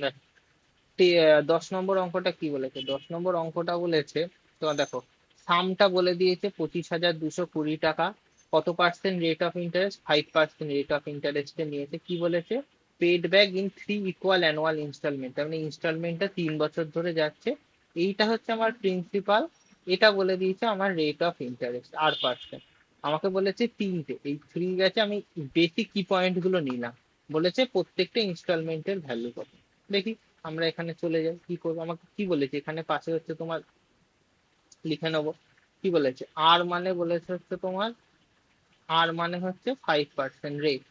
দেখ, 10 নম্বর অঙ্কটা কি বলেছে? 10 নম্বর অঙ্কটা বলেছে, তোমার দেখো, সামটা বলে দিয়েছে 25,220 টাকা। কত percent rate of interest? 5% rate of ইন্টারেস্টে নিয়েছে। কি বলেছে? Paid back in 3 equal annual instalment, তার মানে ইনস্টলমেন্টটা 3 বছর ধরে যাচ্ছে। এইটা হচ্ছে আমার প্রিন্সিপাল। এটা বলে দিয়েছে আমার রেট অফ ইন্টারেস্ট আর পার্সেন্ট। আমাকে বলেছে তিনটে, এই থ্রি গেছে, আমি বেসিক কি পয়েন্ট গুলো নিলাম। বলেছে প্রত্যেকটা ইনস্টলমেন্টের ভ্যালু কত। দেখি, আমরা এখানে চলে যাই, কি করবো? আমাকে কি বলেছে এখানে পাশে হচ্ছে তোমার, লিখে নেবো। কি বলেছে? আর মানে বলেছে হচ্ছে তোমার, আর মানে হচ্ছে 5% রেট।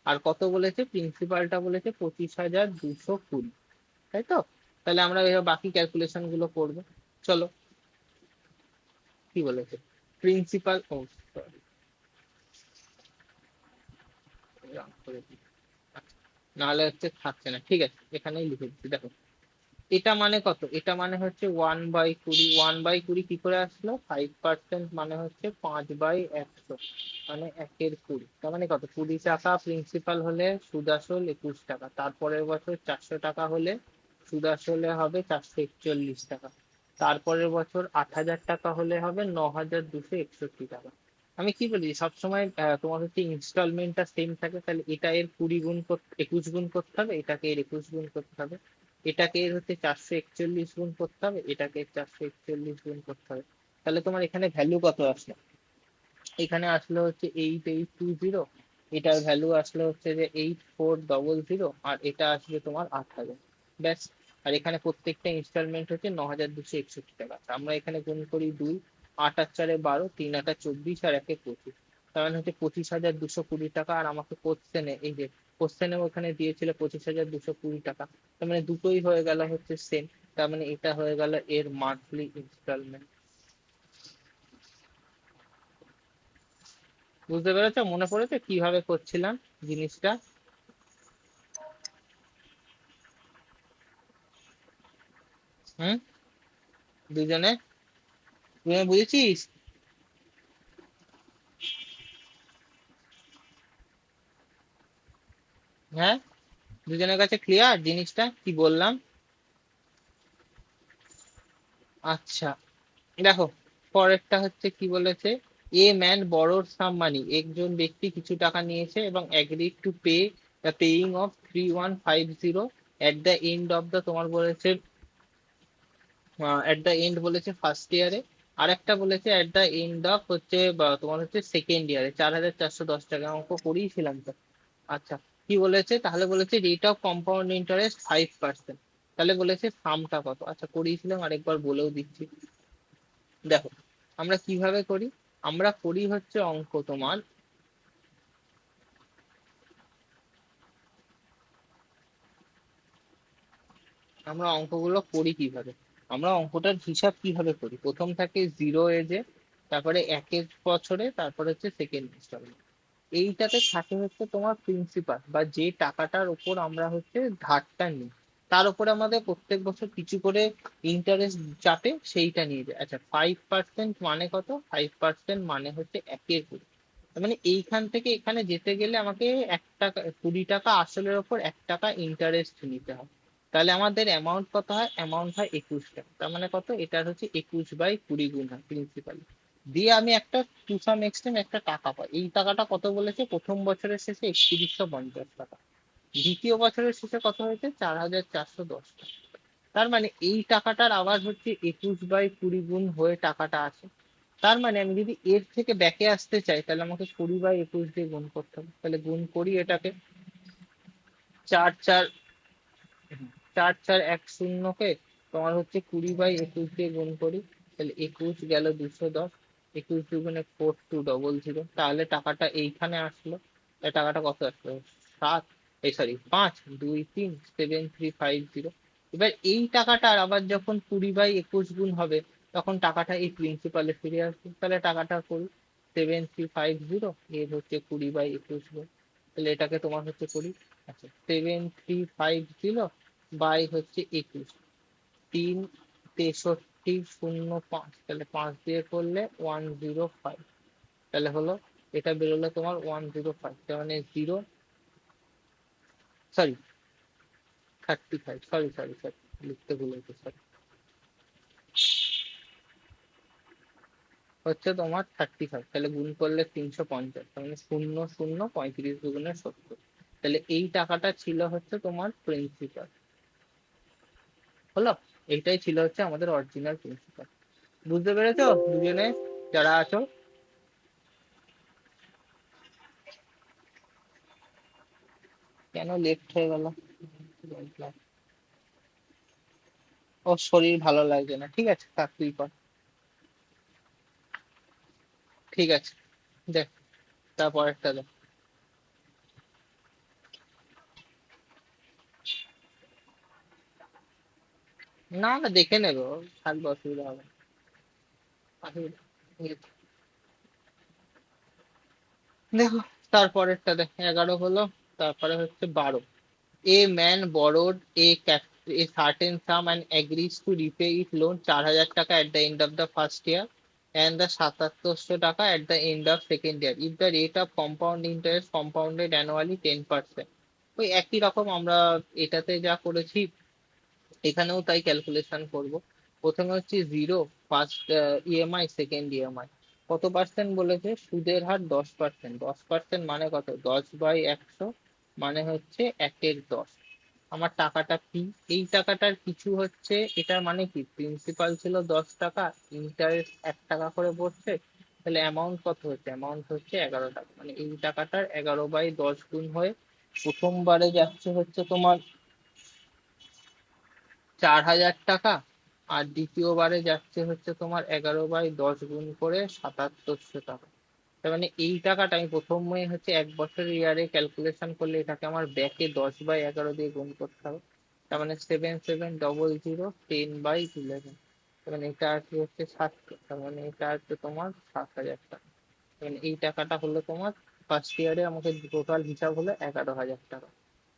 আর কত বলেছে? প্রিন্সিপালটা বলেছে 25,220, তাই তো? তাহলে আমরা এবার বাকি ক্যালকুলেশন গুলো করবো। চলো, কি বলেছে? প্রিন্সিপাল, ও সরি, নাহলে হচ্ছে থাকছে না, ঠিক আছে এখানেই লিখে দিচ্ছি। দেখো, এটা মানে কত? এটা মানে হচ্ছে 1/20। 1/20 কি করে আসলো? 5% মানে হচ্ছে 5/100, মানে 1/20। তার মানে কত? 20 টাকা প্রিন্সিপাল হলে সুদ আসল 21 টাকা। তারপরের বছর 400 টাকা হলে সুদ আসলে হবে 441 টাকা। তারপরের বছর 8,000 টাকা হলে হবে 9,261 টাকা। আমি কি বলি, সবসময় তোমার হচ্ছে ইনস্টলমেন্টটা সেম থাকে, তাহলে এটা এর 20 গুণ 21 গুণ করতে হবে, এটাকে এর 21 গুণ করতে হবে, এটাকে এর হচ্ছে 441 গুণ করতে হবে, এটাকে 441 গুণ করতে হবে। তাহলে তোমার এখানে ভ্যালু কত আসলো? এখানে আসলো হচ্ছে 8820। এটার ভ্যালু আসলো হচ্ছে যে 8400, আর এটা আসবে তোমার 8,000। ব্যাস। আর এখানে প্রত্যেকটা ইনস্টলমেন্ট হচ্ছে 9,261 টাকা। আমরা এখানে গুণ করি 2, 8 আর 4 12, 3 8 24, আর 1 25। তার মানে হচ্ছে 25,220 টাকা। আর আমাকে কোশ্চেনে, এই যে কোশ্চেনে ওখানে দিয়েছিল 25,220 টাকা, তার মানে দুটোই হয়ে গেল হচ্ছে সেম। তার মানে এটা হয়ে গেল এর মান্থলি ইনস্টলমেন্ট। বুঝতে পেরেছো? মনে পড়েছে কিভাবে করছিলাম জিনিসটা? হুম, দুজনে, তুই বুঝেছিস? হ্যাঁ, দুজনের কাছে ক্লিয়ার জিনিসটা কি বললাম? আচ্ছা, দেখো, পরেরটা হচ্ছে কি বলেছে? এ ম্যান বড়োর সাম মানি, একজন ব্যক্তি কিছু টাকা নিয়েছে এবং agreed to pay the paying of 3150 at the end of the, তোমার বলেছে এট দ্য এন্ড বলেছে ফার্স্ট ইয়ারে। আর একটা বলেছে এট দ্য এন্ড অফ হচ্ছে তোমার হচ্ছে সেকেন্ড ইয়ারে। 4,410 টাকা। অঙ্ক করিয়েছিলাম তো। আচ্ছা, কি বলেছে তাহলে? বলেছে রেট অফ কম্পাউন্ড ইন্টারেস্ট 5%। তাহলে বলেছে সামটা কত? আচ্ছা, করিয়েছিলাম, আরেকবার বলেও দিচ্ছি। দেখো, আমরা কিভাবে করি? আমরা করি হচ্ছে অঙ্ক তোমার, আমরা অঙ্কগুলো করি কিভাবে? আমরা অঙ্কটার হিসাব কিভাবে করি? প্রথম থাকে 0 এজে, তারপরে 1 বছরে, তারপরে হচ্ছে সেকেন্ড ইনস্টলমেন্ট। এইটাতে থাকে হচ্ছে তোমার প্রিন্সিপাল, বা যে টাকাটার উপর আমরা হচ্ছে ধারটা নিই, তার উপরে আমাদের প্রত্যেক বছর কিছু করে ইন্টারেস্ট চাপে, সেইটা নিয়ে যায়। আচ্ছা, 5% মানে কত? 5% মানে হচ্ছে 1/20। তার মানে এইখান থেকে এখানে যেতে গেলে আমাকে 1 টাকা, 20 টাকা আসলের ওপর 1 টাকা ইন্টারেস্ট নিতে হয়। তাহলে আমাদের অ্যামাউন্ট কত হয়? অ্যামাউন্ট হয় 21 টাকা। তার মানে কত? এটার হচ্ছে 21/20 গুণ হয় প্রিন্সিপাল। দিয়ে আমি একটা টু সাম এক্সটেন্ট একটা টাকা পাই। এই টাকাটা কত বলেছে? প্রথম বছরের শেষে 3150 টাকা। দ্বিতীয় বছরের শেষে কত হয়েছে? 4,410 টাকা। তার মানে এই টাকাটার আবার হচ্ছে 21/20 গুণ হয়ে টাকাটা আসে। তার মানে আমি যদি এর থেকে ব্যাকে আসতে চাই, তাহলে আমাকে 20/21 দিয়ে গুণ করতে হবে। তাহলে গুণ করি এটাকে। চার চার 4,410 কে তোমার হচ্ছে 20/21 দিয়ে গুণ করি। তাহলে 21 গেল 210, 21 2 4 2 0 0, তাহলে টাকাটা এইখানে আসলো। টাকাটা কত আসলো? 7, এই সরি 5 2 3 7 3 5 0। এবার এই টাকাটার আবার যখন 20/21 গুণ হবে, তখন টাকাটা এই প্রিন্সিপালে ফিরে আসবে। তাহলে টাকাটা করি 7,350, এর হচ্ছে 20/21 গুণ। তাহলে এটাকে তোমার হচ্ছে করি। আচ্ছা, 7,350 বাই হচ্ছে 21, 3,6305, তাহলে 5 দিয়ে করলে 105। তাহলে হলো, এটা বেরোলো তোমার 105। তার মানে zero, sorry, 35, sorry sorry sorry, লিখতে ভুলে গেছি, sorry। হচ্ছে তোমার 35, তাহলে গুণ করলে 350, মানে 0 0 35 × 2 = 70। তাহলে এই টাকাটা ছিল হচ্ছে তোমার প্রিন্সিপাল, হলো? এইটাই ছিল হচ্ছে আমাদের অরিজিনাল প্রিন্সিপাল। বুঝতে পেরেছো দুজনে যারা আছো? কেন লেফট হয়ে গেল? ও শরীর ভালো লাগছে না, ঠিক আছে থাক, তুই কর। ঠিক আছে, দেখ, তারপরেরটা দেখ। না না, দেখে নেবো, থাকবে, অসুবিধা হবে না। দেখো, তারপরেরটা দেখ, 11 হলো। তারপরে হচ্ছে 12। A man borrowed a certain sum and agrees to repay it loan 4,000 টাকা at the end of the first year and the 7,700 টাকা at the end of second year if the rate of compound interest compounded annually 10%। ওই একই রকম আমরা এটাতে যা করেছি এখানেও তাই ক্যালকুলেশন করব। প্রথমে হচ্ছে 0 ফার্স্ট ইএমআই, সেকেন্ড ইএমআই। কত পার্সেন্ট বলেছে? সুদের হার 10%। 10% মানে কত? 10/100, মানে হচ্ছে 1/10। আমার টাকাটা কি? এই টাকাটার কিছু হচ্ছে, এটার মানে কি, প্রিন্সিপাল ছিল 10 টাকা, ইন্টারেস্ট 1 টাকা করে পড়ছে, তাহলে অ্যামাউন্ট কত হচ্ছে? অ্যামাউন্ট হচ্ছে 11 টাকা। মানে এই টাকাটার 11/10 গুণ হয়ে প্রথমবারে যাচ্ছে হচ্ছে তোমার 4,000 টাকা, আর দ্বিতীয়বারে যাচ্ছে হচ্ছে তোমার 11/10 গুণ করে 7,700 টাকা। তার মানে এই টাকাটা আমি প্রথমে হচ্ছে 1 বছরের ইয়ারে ক্যালকুলেশন করলে এটাকে আমার ব্যাকে 10/11 দিয়ে গুণ করতে হবে। তার মানে 7,700 10/11। তার মানে এটা আর কি হচ্ছে 700, তার মানে এটা হচ্ছে তোমার 7,000 টাকা। মানে এই টাকাটা হলো তোমার ফার্স্ট ইয়ারে আমাকে টোটাল হিসাব হলো 11,000 টাকা।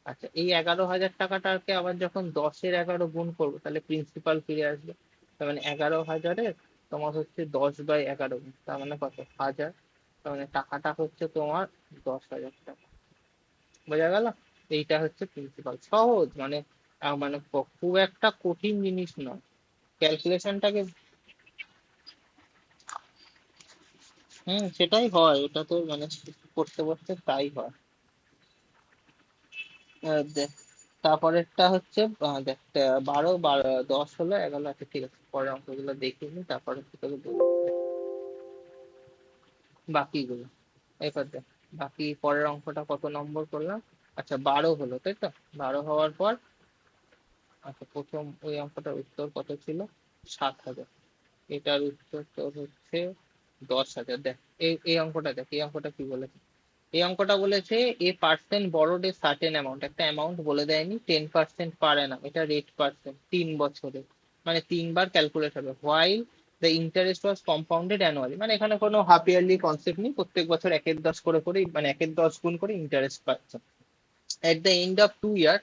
আচ্ছা, এই 11,000 টাকাটাকে আবার যখন 10-11 গুণ করবো তাহলে প্রিন্সিপাল ফিরে আসবে। তার মানে 11,000-এর তোমার হচ্ছে 10/11 গুণ, তার মানে কত? 1,000। তার মানে টাকাটা হচ্ছে তোমার 10,000 টাকা। বোঝা গেল? এইটা হচ্ছে প্রিন্সিপাল, সহজ মানে। মানে খুব একটা কঠিন জিনিস নয় ক্যালকুলেশনটাকে। সেটাই হয়, ওটা তো মানে করতে করতে তাই হয়। দেখ, তারপরেরটা হচ্ছে দেখ, 12 10 হলো 11। আচ্ছা ঠিক আছে, পরের অঙ্কগুলো দেখিয়ে নি, তারপরে তোকে বলবো দেখ বাকিগুলো। এবার দেখ, বাকি পরের অঙ্কটা কত নম্বর করলাম? আচ্ছা 12 হলো, তাই তো? 12 হওয়ার পর, আচ্ছা প্রথম ওই অঙ্কটার উত্তর কত ছিল? 7,000। এটার উত্তর তোর হচ্ছে 10,000। দেখ, এই অঙ্কটা দেখ, এই অঙ্কটা কি বলেছে? এই অঙ্কটা বলেছে এ পার্সেন্ট বড়োড এ সার্টেন অ্যামাউন্ট, একটা অ্যামাউন্ট বলে দেয়নি, 10% পার অ্যানাম, এটা রেট পার্সেন্ট 3 বছরে, মানে 3 বার ক্যালকুলেট হবে। While the interest was compounded annually, মানে এখানে কোনো হাফ ইয়ারলি কনসেপ্ট নেই, প্রত্যেক বছর 1/10 করে করে, মানে 1/10 গুণ করে ইন্টারেস্ট পাচ্ছে। এট দ্য এন্ড অফ 2 ইয়ার,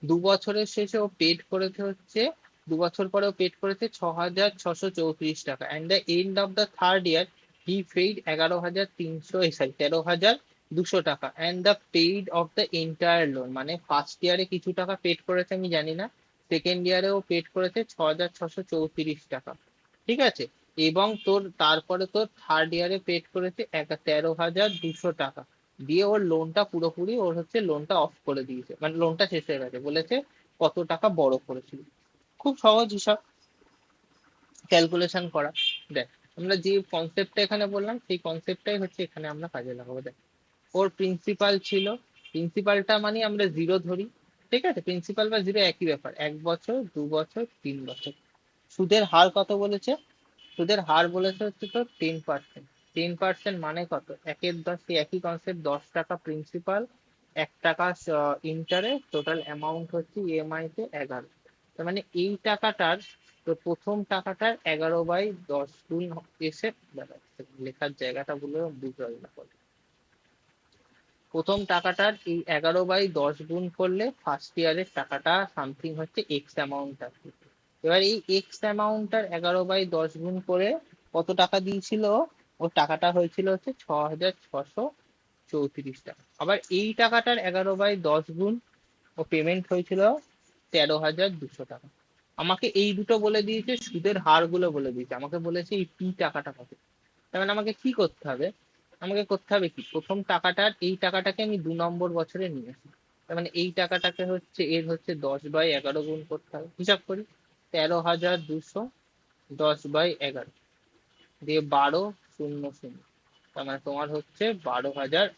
2 বছরের শেষে ও পেড করেছে হচ্ছে, 2 বছর পরেও পেড করেছে 6,634 টাকা। And the end of the third year he paid 11,300, sorry 13,200 টাকা। And the paid of the entire loan, মানে ফার্স্ট ইয়ারে কিছু টাকা পেড করেছে আমি জানি না, সেকেন্ড ইয়ারেও পেড করেছে 6,634 টাকা, ঠিক আছে? এবং তোর তারপরে তোর থার্ড ইয়ারে পেড করেছে 13,200 টাকা, দিয়ে ওর লোনটা পুরোপুরি, ওর হচ্ছে লোনটা অফ করে দিয়েছে, মানে লোনটা শেষ হয়ে গেছে, বলেছে কত টাকা বড় করেছিল। খুব সহজ হিসাব ক্যালকুলেশন করা। দেখ, আমরা যে কনসেপ্টটা এখানে বললাম সেই কনসেপ্টটাই হচ্ছে এখানে আমরা কাজে লাগাবো। দেখ, ওর প্রিন্সিপাল ছিল, প্রিন্সিপালটা মানে আমরা 0 ধরি, ঠিক আছে? প্রিন্সিপাল বা 0 একই ব্যাপার, 1 বছর 2 বছর 3 বছর। সুদের হার কত বলেছে? সুদের হার বলেছে হচ্ছে তো 10%। 10% মানে কত? 1/10, একই কনসেপ্ট, 10 টাকা প্রিন্সিপাল, 1 টাকা ইন্টারেস্ট, টোটাল অ্যামাউন্ট হচ্ছে ইএমআই তে 11। তার মানে এই টাকাটার, তো প্রথম টাকাটার 11/10 গুণ এসে দাঁড়াচ্ছে, লেখার জায়গাটা বলে বুঝতে পারি না। প্রথম টাকাটার এই 11/10 গুণ করলে ফার্স্ট ইয়ারের টাকাটা সামথিং হচ্ছে এক্স অ্যামাউন্ট আছে। এবার এই এক্স অ্যামাউন্টটার 11/10 গুণ করে কত টাকা দিয়েছিল? ও টাকাটা হয়েছিল হচ্ছে 6,634 টাকা। আবার এই টাকাটার 11/10 গুণ ও পেমেন্ট হয়েছিল 13,200 টাকা। আমাকে এই দুটো বলে দিয়েছে, সুদের হার গুলো বলে দিয়েছে, আমাকে বলেছে এই পি টাকাটা কত। তার মানে আমাকে কি করতে হবে, আমাকে করতে হবে কি, প্রথম টাকাটার এই টাকাটাকে আমি 2 নম্বর বছরে নিয়ে আসি। তার মানে এই টাকাটাকে হচ্ছে এর হচ্ছে 10/11 গুণ করতে হবে। হিসাব করি, 13,200 10/11 দিয়ে 12,00। তার মানে তোমার হচ্ছে 12,000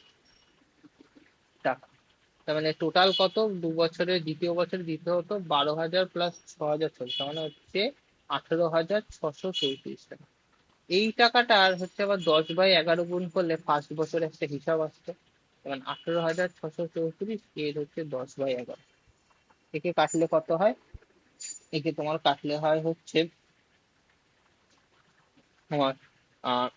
টাকা। তার মানে টোটাল কত, 2 বছরের দ্বিতীয় বছর দিতে হতো 12,000 প্লাস 6,000 চলছে, তার মানে হচ্ছে 18,634 টাকা। এই টাকাটা আর হচ্ছে আবার 10/11 গুণ করলে ফার্স্ট বছরে একটা হিসাব আসছে, যেমন 18,634 এর হচ্ছে 10/11, একে কাটলে কত হয়, একে তোমার কাটলে হয় হচ্ছে তোমার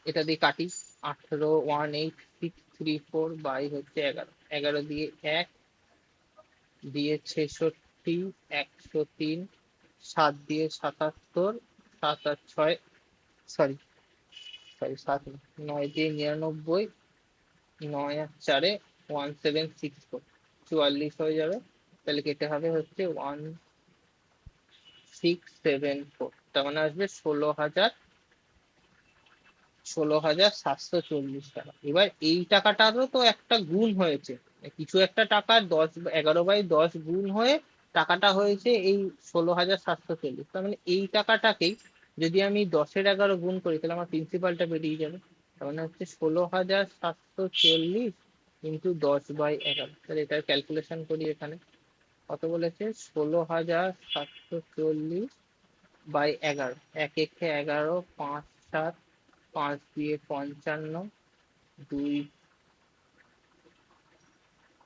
এটা দিয়ে কাটি, 18,18,634 হচ্ছে 11, 11 দিয়ে 1 দিয়ে 66, 103, 7 দিয়ে 77, 7 আর 6, সরি সরি 7 না, 9 দিয়ে 99, 9 আর 4 1764, 44 হয়ে যাবে। তাহলে কেটে হবে হচ্ছে 1674, তার মানে আসবে 16,740 টাকা। এবার এই টাকাটারও তো একটা গুণ হয়েছে, কিছু একটা টাকা 11/10 গুণ হয়ে টাকাটা হয়েছে এই 16,740। তার মানে এই টাকাটাকেই যদি আমি 10-11 গুণ করি তাহলে আমার প্রিন্সিপালটা বেরিয়ে যাবে। তার মানে হচ্ছে 16,740 ইন্টু 10/11। তাহলে এটার ক্যালকুলেশন করি, এখানে কত বলেছে, 16,740/11, এক একে 11, 5 7, 5 দিয়ে 55, 2,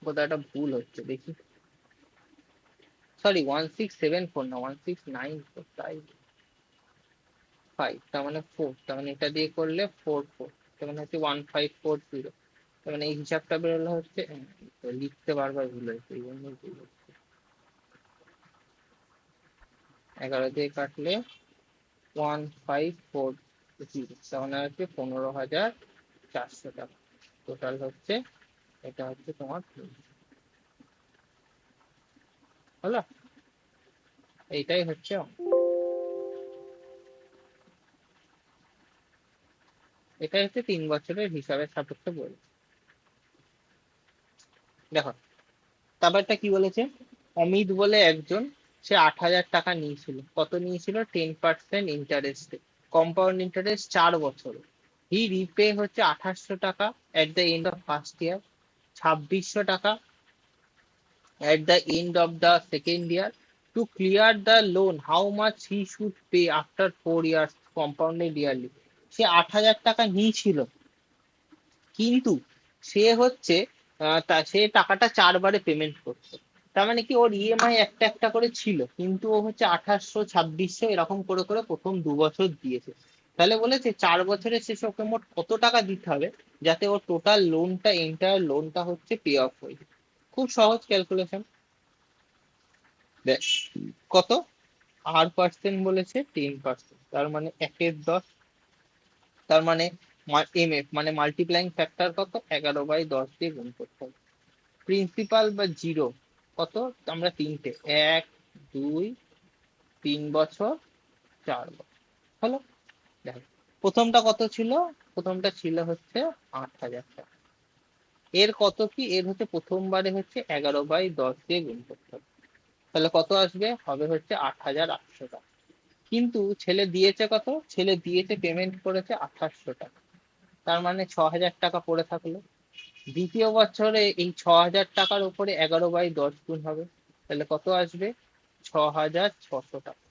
কোথাও একটা ভুল হচ্ছে দেখি, সরি 1674 না 1694, তাই 5, তার মানে 4, তার মানে এটা দিয়ে করলে 4 4, তার মানে হচ্ছে 1540। তার মানে এই হিসাবটা বেরোলো হচ্ছে, লিখতে বারবার ভুল হয়েছে এই জন্য ভুল হচ্ছে। 11 দিয়ে কাটলে 1540, তার মানে হচ্ছে 15,400 টাকা টোটাল হচ্ছে। এটা হচ্ছে তোমার হলো, এইটাই হচ্ছে এটাই হচ্ছে 3 বছরের হিসাবের সাপেক্ষে বই। দেখো তারপরটা কি বলেছে, অমিত বলে একজন, সে 8,000 টাকা নিয়েছিল, কত নিয়েছিল, 10% ইন্টারেস্টে, কম্পাউন্ড ইন্টারেস্ট 4 বছর। হি রিপে হচ্ছে 2,800 টাকা at the end of first ইয়ার, 2,600 টাকা at the end of the second year. To clear the loan, how much he should pay after 4 years compounded yearly? সে 8,000 টাকা নিয়েছিল, কিন্তু সে হচ্ছে সে টাকাটা 4 বারে পেমেন্ট করছে। তার মানে কি, ওর ইএমআই একটা একটা করে ছিল, কিন্তু ও হচ্ছে 2,800 2,600 এরকম করে করে প্রথম 2 বছর দিয়েছে। তাহলে বলেছে 4 বছরের শেষে ওকে মোট কত টাকা দিতে হবে যাতে ওর টোটাল লোনটা, এন্টায়ার লোনটা হচ্ছে পে অফ হয়ে যায়। খুব সহজ ক্যালকুলেশন। কত, আর পার্সেন্ট বলেছে 10%, তার মানে 1/10, তার মানে এম এফ মানে মাল্টিপ্লাইং ফ্যাক্টর কত, 11/10 দিয়ে গুণ করতে হবে। প্রিন্সিপাল বা জিরো কত, আমরা তিনটে, 1 2 3 বছর, 4 বছর হলো। দেখো প্রথমটা কত ছিল, প্রথমটা ছিল হচ্ছে 8,000 টাকা, এর কত কি, এর হচ্ছে প্রথমবারে হচ্ছে 11/10 দিয়ে গুণ করতে হবে, তাহলে কত আসবে, হবে হচ্ছে 8,800 টাকা। কিন্তু ছেলে দিয়েছে কত, ছেলে দিয়েছে পেমেন্ট করেছে 2,800 টাকা, তার মানে 6,000 টাকা পড়ে থাকলো। দ্বিতীয় বছরে এই 6,000 টাকার উপরে 11/10 গুণ হবে, তাহলে কত আসবে, 6,600 টাকা।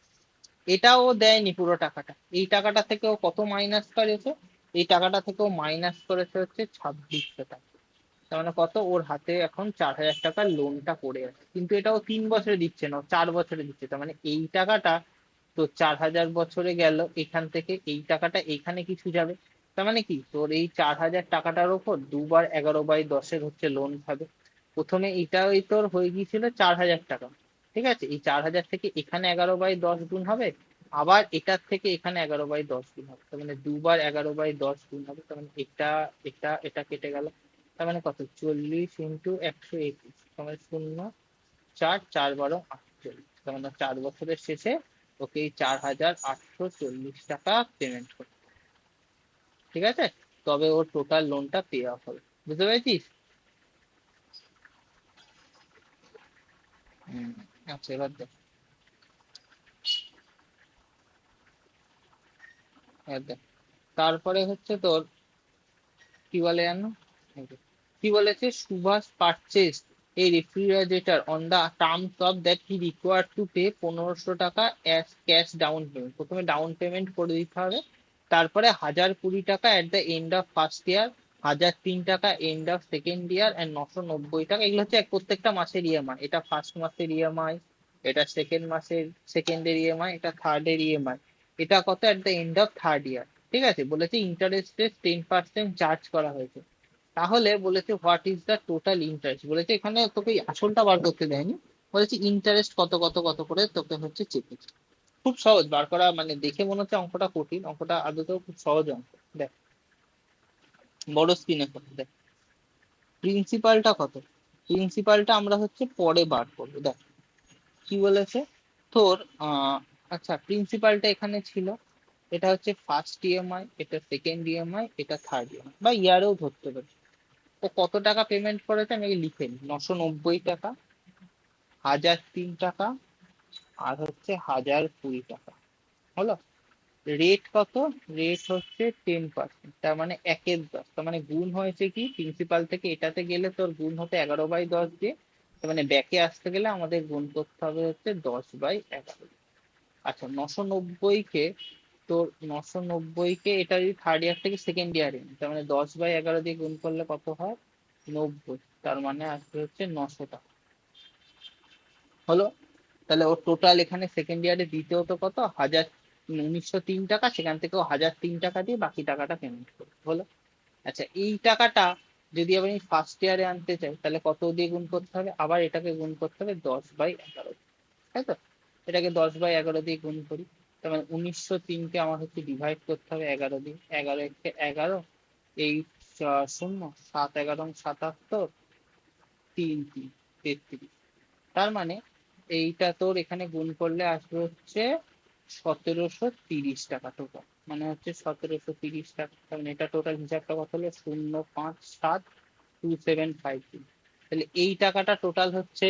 এটাও দেয়নি পুরো টাকাটা, এই টাকাটা থেকে ও কত মাইনাস করেছে, এই টাকাটা থেকে ও মাইনাস করেছে হচ্ছে 2,600 টাকা। তার মানে কত, ওর হাতে এখন 4,000 টাকার লোনটা পড়ে আছে, কিন্তু এটাও 3 বছরে দিচ্ছে না, 4 বছরে দিচ্ছে। তার মানে এই টাকাটা তো 4,000 বছরে গেল, এখান থেকে এই টাকাটা এইখানে কিছু যাবে। তার মানে কি, তোর এই 4,000 টাকাটার ওপর 2 বার 11/10 হচ্ছে লোন খাবে। প্রথমে এটাই তোর হয়ে গিয়েছিল 4,000 টাকা, ঠিক আছে, এই 4,000 থেকে এখানে 11/10 গুণ হবে, আবার এটার থেকে এখানে 11/10 গুণ হবে, তার মানে 2 বার 11/10 গুণ হবে। তার মানে এটা এটা এটা কেটে গেল, তার মানে কত, 40 ইন্টু 121, মানে 0 4 4 12 48। মানে 4 বছরের শেষে ওকে এই 4,840 টাকা পেমেন্ট করতে হবে। ঠিক আছে, তবে ওর টোটাল লোনটা পে অফ হবে। বুঝতে পেরেছিস? হুম। আচ্ছা, এবার দেখ, এবার দেখ। তারপরে হচ্ছে তোর কি বলে জানো, এই যে, কি বলেছে, সুভাষ পারচেজ এই refrigerator on the terms of that he required to pay 1500 টাকা অ্যাজ ক্যাশ ডাউন পেমেন্ট। প্রথমে ডাউন পেমেন্ট করে দিতে হবে, তারপরে 1020 টাকা at the end of first year, 1003 টাকা end of second year, and 990 টাকা। এগুলো হচ্ছে প্রত্যেকটা মাসের ইএমআই। এটা ফার্স্ট মাসের ইএমআই, এটা সেকেন্ড মাসের সেকেন্ডের ইএমআই, এটা থার্ডের ইএমআই। এটা কত এট the end of third year. ঠিক আছে, বলেছে ইন্টারেস্টের 10% চার্জ করা হয়েছে। তাহলে বলেছে what is the total interest, বলেছে এখানে তোকে আসলটা বার করতে দেয়নি, বলেছে ইন্টারেস্ট কত কত কত করে তোকে হচ্ছে চেপেছে। খুব সহজ বার করা, মানে দেখে মনে হচ্ছে অঙ্কটা কঠিন, অঙ্কটা আদতেও খুব সহজ অঙ্ক। দেখ, বড় স্ক্রিনে কত, দেখ প্রিন্সিপালটা কত। প্রিন্সিপালটা আমরা হচ্ছে পরে বার করবো। দেখ কি বলেছে তোর, আচ্ছা প্রিন্সিপালটা এখানে ছিল, এটা হচ্ছে ফার্স্ট ইএমআই, এটা সেকেন্ড ইএমআই, এটা থার্ড ইএমআই, বা ইয়ারেও ধরতে পারি। ও কত টাকা পেমেন্ট করেছে আমি লিখে নিই, 990 টাকা, 1003 টাকা, আর হচ্ছে 1020 টাকা। হলো, রেট কত, রেট হচ্ছে 10%, তার মানে 1/10, তার মানে গুণ হয়েছে কি, প্রিন্সিপাল থেকে এটাতে গেলে তোর গুণ হতে 11/10 দিয়ে, তার মানে ব্যাকে আসতে গেলে আমাদের গুণ করতে হবে হচ্ছে 10/11। আচ্ছা, 990 কে, তোর 990 কে এটা যদি থার্ড ইয়ার থেকে সেকেন্ড ইয়ারে, তার মানে 10/11 দিয়ে গুণ করলে কত হয়, 90, তার মানে আসবে হচ্ছে 900 টাকা। হলো, তাহলে ওর টোটাল এখানে সেকেন্ড ইয়ারে দিতে হতো কত, 1903 টাকা, সেখান থেকে ও 1003 টাকা দিয়ে বাকি টাকাটা পেমেন্ট করবে। হলো, আচ্ছা এই টাকাটা যদি আমি ফার্স্ট ইয়ারে আনতে চাই, তাহলে কত দিয়ে গুণ করতে হবে, আবার এটাকে গুণ করতে হবে 10/11, তাই তো। এটাকে 10/11 দিয়ে গুণ করি, তার মানে 1903-কে আমার হচ্ছে ডিভাইড করতে হবে 11 দিয়ে, 11 × 11, এই 0, 7 × 11 = 77, 3 3 33, তার মানে এইটা তোর এখানে গুণ করলে আসবে হচ্ছে 1730 টাকা টোটাল, মানে হচ্ছে 1730 টাকা। তার মানে এটা টোটাল হিসাবটা কত হলো, 0572752। তাহলে এই টাকাটা টোটাল হচ্ছে,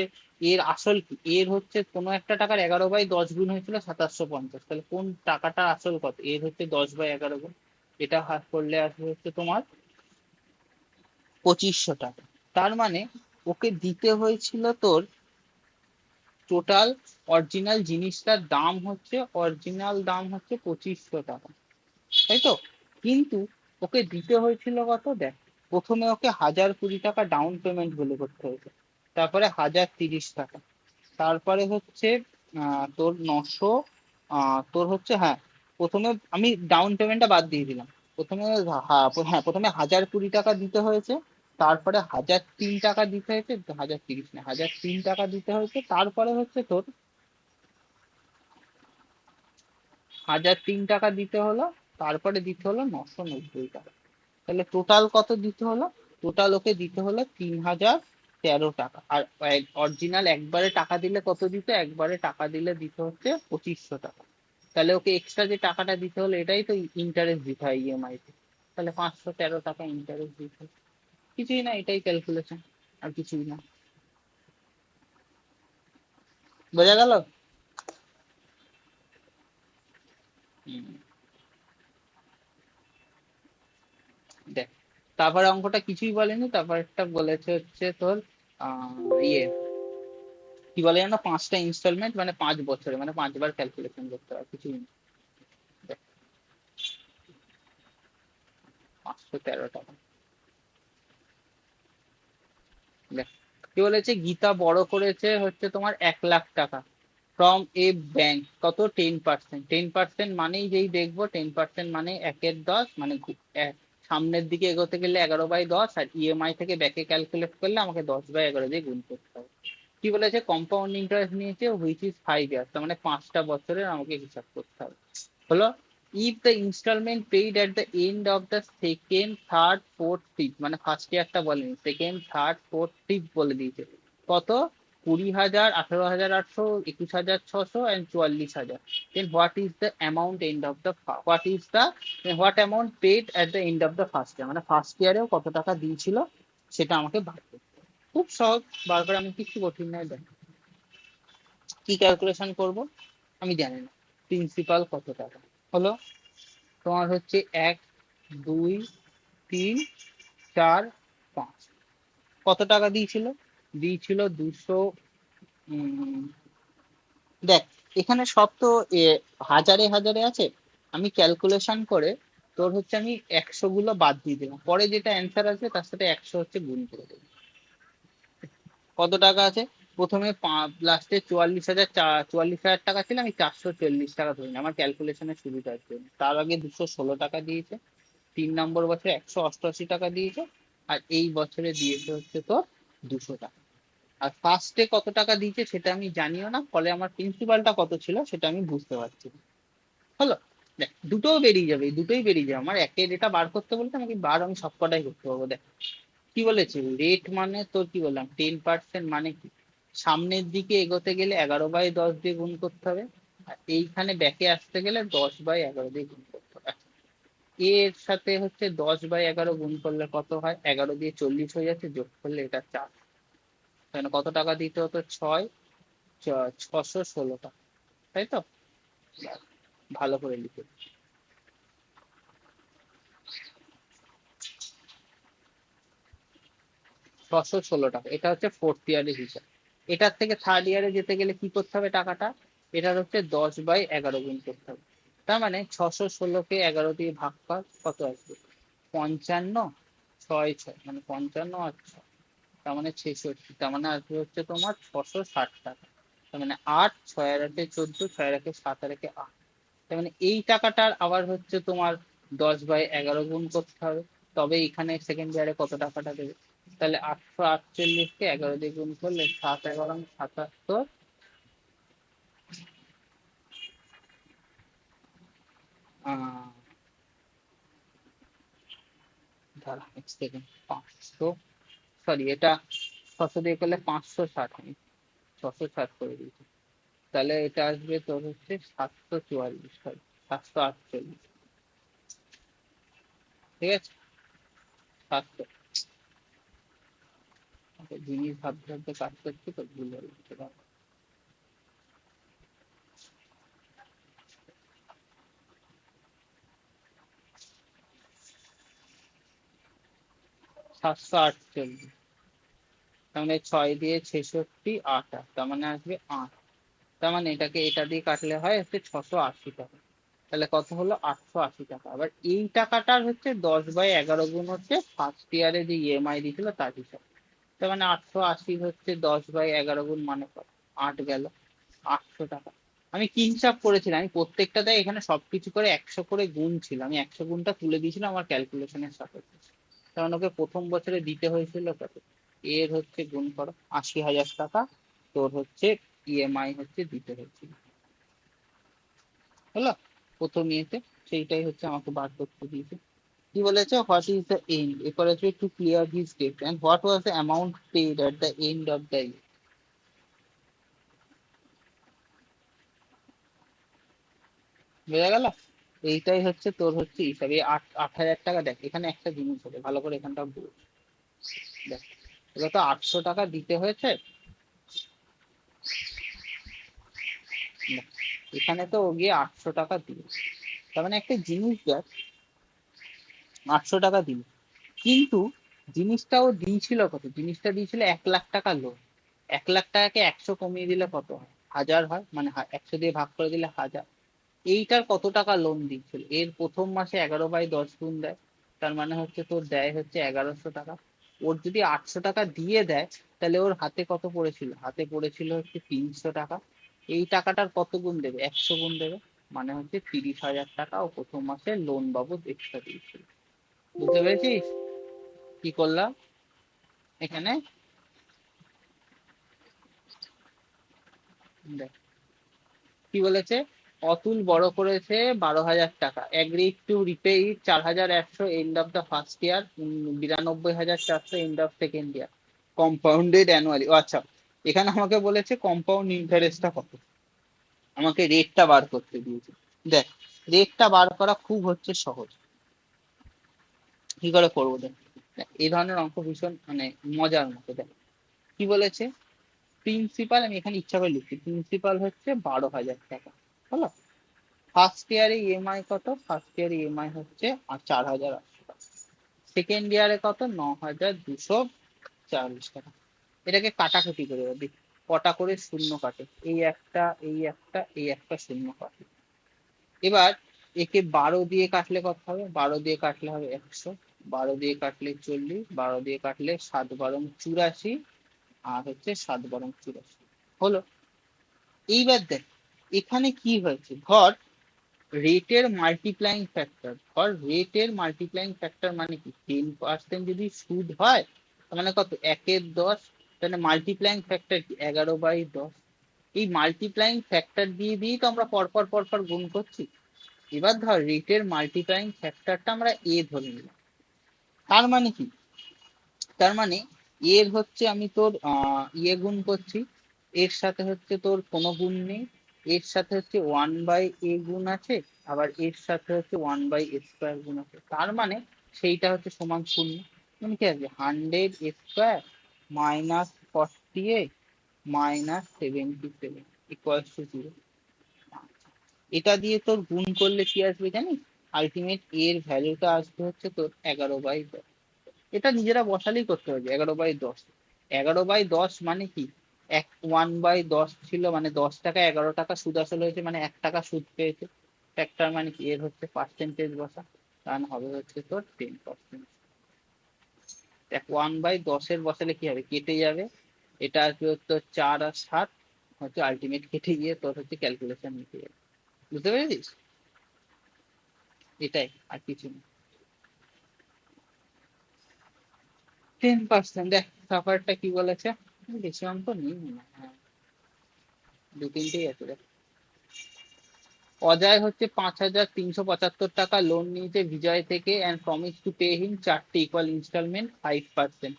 এর আসল কি, এর হচ্ছে কোনো একটা টাকার 11/10 গুণ হয়েছিল 2750, তাহলে কোন টাকাটা আসল কত, এর হচ্ছে 10/11 গুণ, এটা হাত করলে আসবে হচ্ছে তোমার 2500 টাকা। তার মানে ওকে দিতে হয়েছিল তোর টোটাল, অরিজিনাল জিনিসটার দাম হচ্ছে, অরিজিনাল দাম হচ্ছে 2500 টাকা, তাই তো। কিন্তু ওকে দিতে হয়েছিল কত, দেখ প্রথমে ওকে 1020 টাকা ডাউন পেমেন্ট বলে করতে হয়েছে, তারপরে 1030 টাকা, তারপরে হচ্ছে তোর 900, তোর হচ্ছে, হ্যাঁ প্রথমে আমি ডাউন পেমেন্টটা বাদ দিয়ে দিলাম। প্রথমে হ্যাঁ প্রথমে 1020 টাকা দিতে হয়েছে, তারপরে 1003 টাকা দিতে হয়েছে, 1030 না 1003 টাকা দিতে হয়েছে, তারপরে হচ্ছে তোর 1003 টাকা দিতে হলো, তারপরে দিতে হলো 990 টাকা। তাহলে টোটাল কত দিতে হলো, টোটাল ওকে দিতে হলো 3013 টাকা। আর অরিজিনাল একবারে টাকা দিলে কত দিত, একবারে টাকা দিলে দিতে হচ্ছে 2500 টাকা। তাহলে ওকে এক্সট্রা যে টাকাটা দিতে হলো এটাই তো ইন্টারেস্ট দিতে হয় ইএমআই তে, তাহলে 513 টাকা ইন্টারেস্ট দিতে হয়। কিছুই না, এটাই ক্যালকুলেশন, আর কিছুই না। বোঝা গেল? হুম, দেখ তারপরে অঙ্কটা কিছুই বলেনি, তারপর একটা বলেছে হচ্ছে তোর ইয়ে কি বলে জানো, 5টা ইনস্টলমেন্ট, মানে 5 বছরে, মানে 5বার ক্যালকুলেশন করতে হয়, কিছুই না। দেখ, 513 টাকা। দেখ কি বলেছে, গীতা বড় করেছে হচ্ছে তোমার 1 লাখ টাকা ফ্রম এ ব্যাংক, কত, 10%। 10% মানেই যেই দেখবো 10% মানে 1/10, মানে সামনের দিকে এগোতে গেলে 11/10, আর ইএমআই থেকে ব্যাকে ক্যালকুলেট করলে আমাকে 10/11 দিয়ে গুণ করতে হবে। কি বলেছে, কম্পাউন্ড ইন্টারেস্ট নিয়েছে হুইচ ইজ 5 ইয়ার্স, তার মানে 5টা বছরের আমাকে হিসাব করতে হবে। হলো, if the instalment paid at the end of the second third fourth fifth, মানে ফার্স্ট ইয়ারটা বলেনি, সেকেন্ড থার্ড ফোর্থ ফিফথ বলে দিয়েছে, কত, 20,000, 18,800, 21,600 and 44,000. Then what is the amount end of the what amount paid at the end of the first year? মানে first ইয়ারেও কত টাকা দিয়েছিল সেটা আমাকে বার করতে হবে। খুব সহজ, বার করে আমি কিছু কঠিন নয়। দেখ কি ক্যালকুলেশন করব আমি জানি না। প্রিন্সিপাল কত টাকা হলো তোমার হচ্ছে 1, 2, 3, 4, 5। কত টাকা দিয়েছিল? দিয়েছিল 200। দেখ এখানে সব তো হাজারে হাজারে আছে। আমি ক্যালকুলেশন করে তোর হচ্ছে আমি 100 গুলো বাদ দিয়ে দেবো, পরে যেটা অ্যান্সার আসবে তার সাথে 100 হচ্ছে গুণ করে দেবো। কত টাকা আছে? প্রথমে লাস্টে 44,000 টাকা ছিল, আমি 440 টাকা ধরি না, আমার ক্যালকুলেশনের সুবিধার জন্য। তার আগে 216 টাকা দিয়েছে, 3 নম্বর বছরে 188 টাকা দিয়েছে, আর এই বছরে দিয়েছে হচ্ছে তোর 200 টাকা। আর ফার্স্টে কত টাকা দিয়েছে সেটা আমি জানিও না, ফলে আমার প্রিন্সিপালটা কত ছিল সেটা আমি বুঝতে পারছি না। হলো, দেখ দুটোও বেরিয়ে যাবে, দুটোই বেরিয়ে যাবে। আমার একের এটা বার করতে বলতে আমাকে বার আমি সবকটাই করতে পারবো। দেখ কি বলেছে, রেট মানে তোর কি বললাম 10%, মানে কি সামনের দিকে এগোতে গেলে 11/10 দিয়ে গুণ করতে হবে, আর এইখানে ব্যাকে আসতে গেলে 10/11 দিয়ে গুণ করতে হবে। আচ্ছা, এর সাথে হচ্ছে 10/11 গুণ করলে কত হয়? 11 দিয়ে 40 হয়ে যাচ্ছে, যোগ করলে এটা 4। তাহলে কত টাকা দিতে হতো? 616 টাকা, তাই তো? ভালো করে লিখে 616 টাকা, এটা হচ্ছে ফোর্থ ইয়ারের হিসাব। এটার থেকে থার্ড ইয়ারে যেতে গেলে কি করতে হবে টাকাটা? এটার হচ্ছে 10/11 গুণ করতে হবে। তার মানে 616-কে 11 দিয়ে ভাগ কর, কত আসবে? 55, 6 মানে 55 আর 6, তার মানে 66, তার মানে আসবে হচ্ছে তোমার 660 টাকা। তার মানে 8, 6 আর 8 14, 6 আর 8 7 আর 8 8। তার মানে এই টাকাটার আবার হচ্ছে তোমার 10/11 গুণ করতে হবে, তবে এখানে সেকেন্ড ইয়ারে কত টাকাটা দেবে। তাহলে 848-কে 11 দিয়ে গুণ করলে 7 11 77। দাঁড়া এক সেকেন্ড, 500, সরি এটা 600 দিয়ে করলে 560, আমি 660 করে দিয়েছি। তাহলে এটা আসবে তোর হচ্ছে 744, সরি 748। ঠিক আছে, 700। জিনিস ভাবতে ভাবতে কাজ করছি তো ভুল হয়ে যাচ্ছে। 748, তার মানে 6 দিয়ে 66, 8 8, তার মানে আসবে 8। তার মানে এটাকে এটা দিয়ে কাটলে হয় হচ্ছে 680 টাকা। তাহলে কত হলো? 880 টাকা। আবার এই টাকাটার হচ্ছে 10/11 গুণ হচ্ছে ফার্স্ট ইয়ারে যে ইএমআই দিয়েছিল তার হিসাব। তার মানে 880 হচ্ছে 10/11 গুণ, মানে কত? 8 গেল 800 টাকা। আমি কি হিসাব করেছিলাম? আমি প্রত্যেকটাতে এখানে সবকিছু করে 100 করে গুণ ছিল, আমি 100 গুণটা তুলে দিয়েছিলাম আমার ক্যালকুলেশনের সাথে। কারণ ওকে প্রথম বছরে দিতে হয়েছিল কত, এর হচ্ছে গুণ করো 80,000 টাকা, তোর হচ্ছে ইএমআই হচ্ছে দিতে হয়েছিল। হলো, প্রথম ইয়েতে সেইটাই হচ্ছে আমাকে বার করতে দিয়েছে। কি বলেছে? হোয়াট ইজ দ্য এন্ড, এরপরে হচ্ছে to clear this date and what was the amount paid at the end of the year. বোঝা গেল? এইটাই হচ্ছে তোর হচ্ছে হিসাব। এই 8,000 টাকা। দেখ এখানে একটা জিনিস হবে, ভালো করে এখানটা বুঝ। দেখ এটা তো 800 টাকা দিতে হয়েছে, এখানে তো ও গিয়ে 800 টাকা দিল। তার মানে একটা জিনিস দেখ 800 টাকা দিল, কিন্তু জিনিসটা ও দিয়েছিল কত? জিনিসটা দিয়েছিল 1,00,000 টাকা লোন। 1,00,000 টাকাকে 100 কমিয়ে দিলে কত হয়? 1,000 হয়, মানে 100 দিয়ে ভাগ করে দিলে 1,000। এইটার কত টাকা লোন দিচ্ছিল? এর প্রথম মাসে 11/10 গুণ দেয়, তার মানে হচ্ছে তোর দেয় হচ্ছে 1,100 টাকা। ওর যদি 800 টাকা দিয়ে দেয়, তাহলে ওর হাতে কত পড়েছিল? হাতে পড়েছিল হচ্ছে 300 টাকা। এই টাকাটার কত গুণ দেবে? 100 গুণ দেবে, মানে হচ্ছে 30,000 টাকা ও প্রথম মাসে লোন বাবদ এক্সট্রা দিয়েছিল। বুঝতে পেরেছিস কি করলাম এখানে? দেখ কি বলেছে, অতুল বড় করেছে 12,000 টাকা, agreed to repay it 4,100 end of the first year, 92,400 end of second year, compounded annually. ও আচ্ছা, এখানে আমাকে বলেছে কম্পাউন্ড ইন্টারেস্টটা কত, আমাকে রেটটা বার করতে দিয়েছে। দেখ, রেটটা বার করা খুব হচ্ছে সহজ। কি করে করবো দেখ, দেখ, এই ধরনের অঙ্ক ভীষণ মানে মজার মতো। দেখ কি বলেছে, প্রিন্সিপাল, আমি এখানে ইচ্ছা করে লিখছি, প্রিন্সিপাল হচ্ছে 12,000 টাকা, হলো। ফার্স্ট ইয়ারে ইএমআই কত, ফার্স্ট ইয়ারে ইএমআই হচ্ছে 4,800 টাকা। সেকেন্ড ইয়ারে কত, 9,240 টাকা। এটাকে কাটাকুটি করে দেখ কটা করে শূন্য কাটে, এই একটা, এই একটা, এই একটা শূন্য কাটে। এবার একে 12 দিয়ে কাটলে কত হবে, 12 দিয়ে কাটলে হবে 100, 12 দিয়ে কাটলে 40, 12 দিয়ে কাটলে 7 × 82, আর হচ্ছে 7 × 84, হলো। এইবার দেখ এখানে কি হয়েছে, ধর রেটের মাল্টিপ্লাইং ফ্যাক্টর, ধর রেটের মাল্টিপ্লাইং ফ্যাক্টর মানে কি, 10% যদি সুদ হয় তার মানে কত, 1/10, তাহলে মাল্টিপ্লাইং ফ্যাক্টর কি, 11/10। এই মাল্টিপ্লাইং ফ্যাক্টর দিয়ে দিয়েই তো আমরা পরপর পরপর গুণ করছি। এবার ধর রেটের মাল্টিপ্লাইং ফ্যাক্টরটা আমরা এ ধরে নিলাম, তার মানে কি, তার মানে এর হচ্ছে আমি তোর ইয়ে গুণ করছি, এর সাথে হচ্ছে তোর কোনো গুণ নেই, এর সাথে হচ্ছে 1/a গুণ আছে, আবার এর সাথে হচ্ছে 1/a² গুণ আছে, তার মানে সেইটা হচ্ছে সমান শূন্য। মানে কি আছে, 100a² -48 -77 = 0। এটা দিয়ে তোর গুণ করলে কি আসবে জানিস, আলটিমেট এর ভ্যালুটা আসবে হচ্ছে তোর 11/10। এটা নিজেরা বসালেই করতে হবে, 11/10। 11/10 মানে কি, 1/10 ছিল মানে 10 টাকা, 11 টাকা সুদ আসলে হয়েছে মানে 1 টাকা সুদ পেয়েছে। ফ্যাক্টর মানে কি, এর হচ্ছে পার্সেন্টেজ বসা, কারণ হবে হচ্ছে তোর 10%। দেখ 1/10 বসালে কি হবে, কেটে যাবে, এটা আসবে তোর 4 আর 7, হচ্ছে আলটিমেট কেটে গিয়ে তোর হচ্ছে ক্যালকুলেশন নিতে যাবে। বুঝতে পেরেছিস, এটাই আর কিছু না। 10%, দেখ সাফারটা কি বলেছে, বেশি অঙ্ক নেই মনে হয়, হ্যাঁ, 2-3টেই আছে দেখ। অজয় হচ্ছে 5,375 টাকা লোন নিয়েছে বিজয় থেকে and promise to pay him 4টে ইকুয়াল ইনস্টলমেন্ট 5%।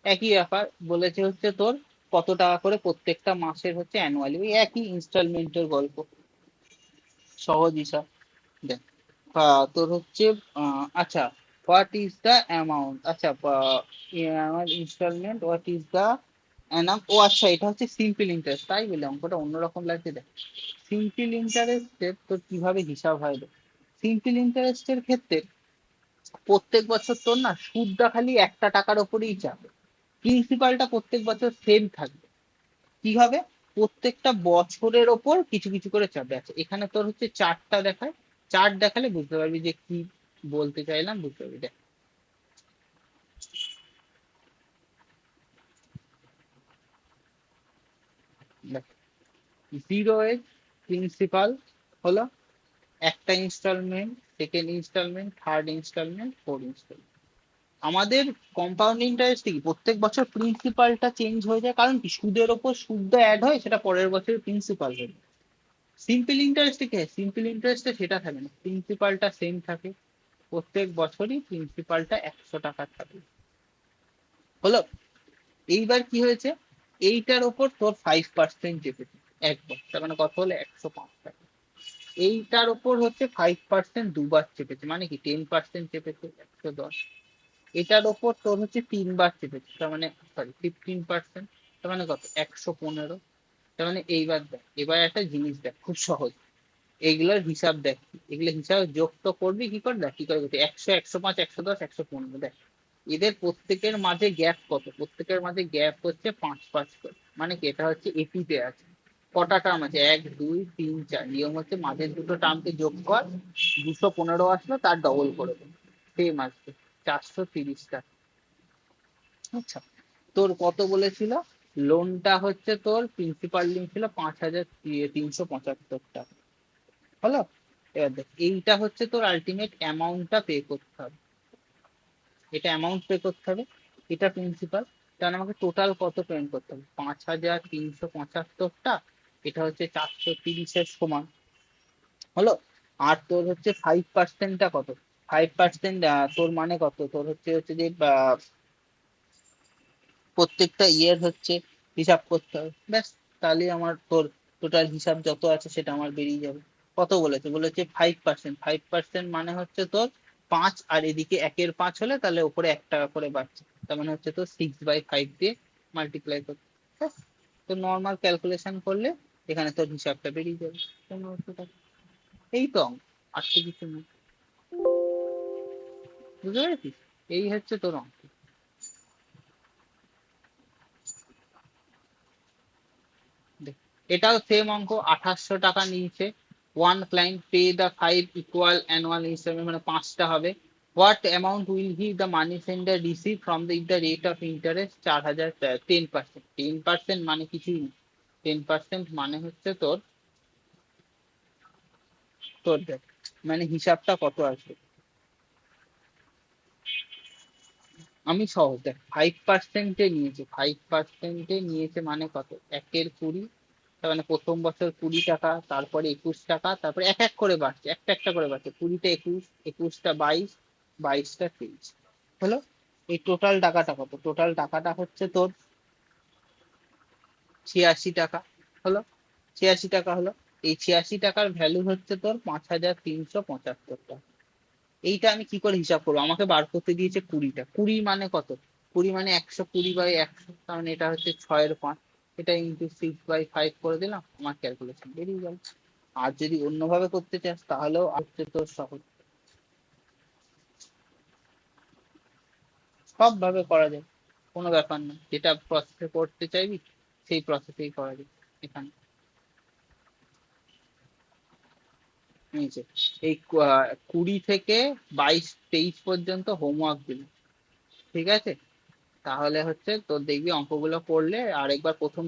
একই ব্যাপার বলেছে হচ্ছে তোর কত টাকা করে প্রত্যেকটা মাসের হচ্ছে অ্যানুয়ালি, ওই একই ইনস্টলমেন্টের গল্প, সহজ হিসাব। দেখ তোর হচ্ছে আচ্ছা, হোয়াট ইজ দ্য অ্যামাউন্ট, আচ্ছা আমার instalment, what is the annum, ও আচ্ছা এটা হচ্ছে সিম্পল ইন্টারেস্ট, তাই বলে অঙ্কটা অন্যরকম লাগছে। দেখ সিম্পল ইন্টারেস্টের তোর কিভাবে হিসাব হয়, দেখ সিম্পল ইন্টারেস্টের ক্ষেত্রে প্রত্যেক বছর তোর না সুদটা খালি একটা টাকার ওপরেই যাবে, প্রিন্সিপালটা প্রত্যেক বছর সেম থাকবে। কিভাবে, প্রত্যেকটা বছরের ওপর কিছু কিছু করে চাপে আছে, এখানে তোর হচ্ছে চারটা দেখায়, চার্ট দেখালে বুঝতে পারবি যে কি বলতে চাইলাম, বুঝতে পারবি। দেখ দেখ, জিরো এজ প্রিন্সিপাল হলো, একটা instalment, second instalment, third instalment, fourth instalment. আমাদের কম্পাউন্ড ইন্টারেস্ট কি, প্রত্যেক বছর প্রিন্সিপালটা চেঞ্জ হয়ে যায়, কারণ কি সুদের ওপর সুদ অ্যাড হয়, সেটা পরের বছর প্রিন্সিপাল হয়ে যায়। সিম্পল ইন্টারেস্টে কি হয়, সিম্পল ইন্টারেস্টে সেটা থাকে না, প্রিন্সিপালটা সেম থাকে, প্রত্যেক বছরই প্রিন্সিপালটা 100 টাকা থাকে, হলো। এইবার কি হয়েছে, এইটার ওপর তোর 5% চেপেছে একবার, তার মানে কত হলো, 105 টাকা। এইটার ওপর হচ্ছে 5% দুবার চেপেছে, মানে কি 10% চেপেছে, 110। এটার ওপর তোর হচ্ছে 3বার চেপেছে, তার মানে সরি 15%, তার মানে কত, 115। তার মানে এইবার দেখ, এবার একটা জিনিস দেখ খুব সহজ, এইগুলোর হিসাব দেখ, এগুলো হিসাব যোগ তো করবি কি করে, দেখ কি করে করবি, 100, 105, 110, 115, দেখ এদের প্রত্যেকের মাঝে গ্যাপ কত, প্রত্যেকের মাঝে গ্যাপ হচ্ছে 5 5 করে, মানে কি এটা হচ্ছে এপিতে আছে। কটা টার্ম আছে, 1 2 3 4, নিয়ম হচ্ছে মাঝের দুটো টার্মকে যোগ কর, 215 আসলো তার ডবল করে দেবে, সেম আসবে 430 টাকা। আচ্ছা, তোর কত বলেছিল, লোনটা হচ্ছে তোর প্রিন্সিপাল লিঙ্ক ছিল 5,375 টাকা, হলো। এবার দেখ এইটা হচ্ছে তোর আলটিমেট অ্যামাউন্টটা পে করতে হবে, এটা অ্যামাউন্ট পে করতে হবে, এটা প্রিন্সিপাল, তাহলে আমাকে টোটাল কত পেমেন্ট করতে হবে, 5,375টা, এটা হচ্ছে 430-এর সমান, হলো। আর তোর হচ্ছে 5%টা কত, 5% তোর মানে কত, তোর হচ্ছে হচ্ছে যে প্রত্যেকটা ইয়ের হচ্ছে হিসাব করতে হবে, ব্যাস। তাহলে আমার তোর টোটাল হিসাব যত আছে সেটা আমার বেরিয়ে যাবে। কত বলেছে? বলেছে 5%। 5% মানে হচ্ছে তোর 5, আর এদিকে 1/5 হলে তাহলে উপরে 1 টাকা করে বাড়ছে, তার মানে হচ্ছে তোর 6/5 দিয়ে মাল্টিপ্লাই করতে। ব্যাস, তো নর্মাল ক্যালকুলেশন করলে এখানে তোর হিসাবটা বেরিয়ে যাবে। 1500 টাকা। এই তো অঙ্ক, আর তো কিছু নেই। বুঝতে পেরেছিস? এই হচ্ছে তোর অঙ্ক। দেখ, এটাও সেম অঙ্ক, 2800 টাকা নিয়েছে। One client pay the 5 equal annual instalment, মানে 5টা হবে। What amount will he the money sender receive from the rate of interest 4000? 10%। 10% মানে কিছুই না। 10% মানে হচ্ছে তোর তোর দেখ, মানে হিসাবটা কত আসবে। আমি সহজ দেখ, 5%-এ নিয়েছে, 5%-এ নিয়েছে মানে কত? 1/20, তার মানে প্রথম বছর 20 টাকা, তারপরে 21 টাকা, তারপরে এক এক করে বাড়ছে, একটা একটা করে বাড়ছে। 20টা 21, 21টা 22, 22টা 23 হলো। এই টোটাল টাকাটা কত? টোটাল টাকাটা হচ্ছে তোর 86 টাকা হলো। 86 টাকা হলো। এই 86 টাকার ভ্যালু হচ্ছে তোর 5375 টাকা। এইটা আমি কি করে হিসাব করবো? আমাকে বার করতে দিয়েছে 20টা। 20 মানে কত? 20 মানে 120/100, কারণ এটা হচ্ছে 6/5। এটা ইন্টু 6/5 করে দিলাম, আমার ক্যালকুলেশন বেরিয়ে গেল। আর যদি অন্যভাবে করতে চাস তাহলেও হচ্ছে তোর সহজ, সব ভাবে করা যায়, কোনো ব্যাপার না। যেটা প্রসেসে করতে চাইবি সেই প্রসেসেই করা যায় এখানে। নিচে এই 20 থেকে 22-23 পর্যন্ত হোমওয়ার্ক দিল, ঠিক আছে? তাহলে হচ্ছে তোর দেখবি অঙ্কগুলো করলে আরেকবার প্রথম